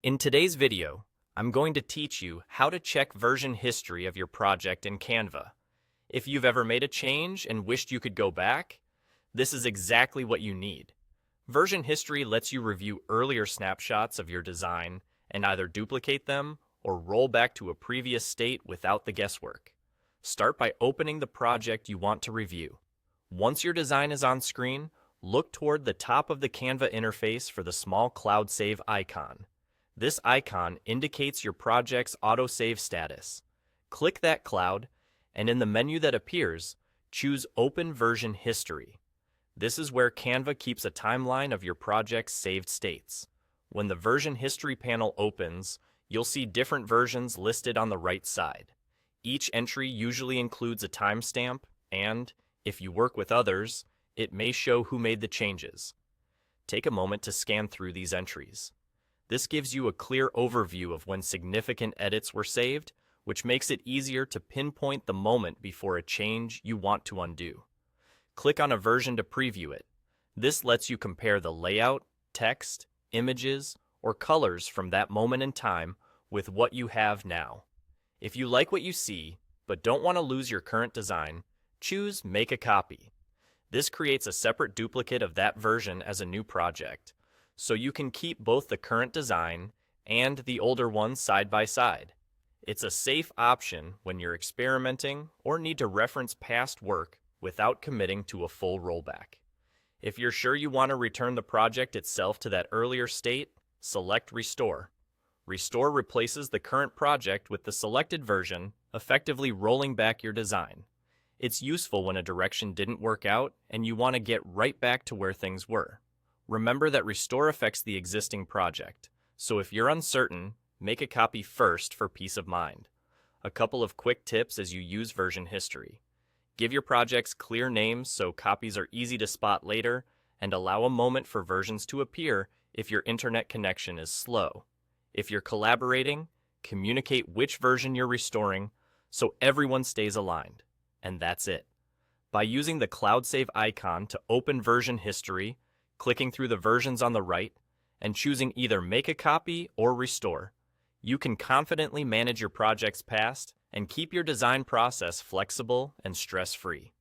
In today's video, I'm going to teach you how to check version history of your project in Canva. If you've ever made a change and wished you could go back, this is exactly what you need. Version history lets you review earlier snapshots of your design and either duplicate them or roll back to a previous state without the guesswork. Start by opening the project you want to review. Once your design is on screen, look toward the top of the Canva interface for the small cloud save icon. This icon indicates your project's autosave status. Click that cloud, and in the menu that appears, choose Open Version History. This is where Canva keeps a timeline of your project's saved states. When the version history panel opens, you'll see different versions listed on the right side. Each entry usually includes a timestamp, and, if you work with others, it may show who made the changes. Take a moment to scan through these entries. This gives you a clear overview of when significant edits were saved, which makes it easier to pinpoint the moment before a change you want to undo. Click on a version to preview it. This lets you compare the layout, text, images, or colors from that moment in time with what you have now. If you like what you see, but don't want to lose your current design, choose Make a Copy. This creates a separate duplicate of that version as a new project, so you can keep both the current design and the older one side by side. It's a safe option when you're experimenting or need to reference past work without committing to a full rollback. If you're sure you want to return the project itself to that earlier state, select Restore. Restore replaces the current project with the selected version, effectively rolling back your design. It's useful when a direction didn't work out and you want to get right back to where things were. Remember that Restore affects the existing project, so if you're uncertain, make a copy first for peace of mind. A couple of quick tips as you use version history. Give your projects clear names so copies are easy to spot later, and allow a moment for versions to appear if your internet connection is slow. If you're collaborating, communicate which version you're restoring so everyone stays aligned. And that's it. By using the Cloud Save icon to open version history, clicking through the versions on the right, and choosing either Make a Copy or Restore, you can confidently manage your project's past and keep your design process flexible and stress-free.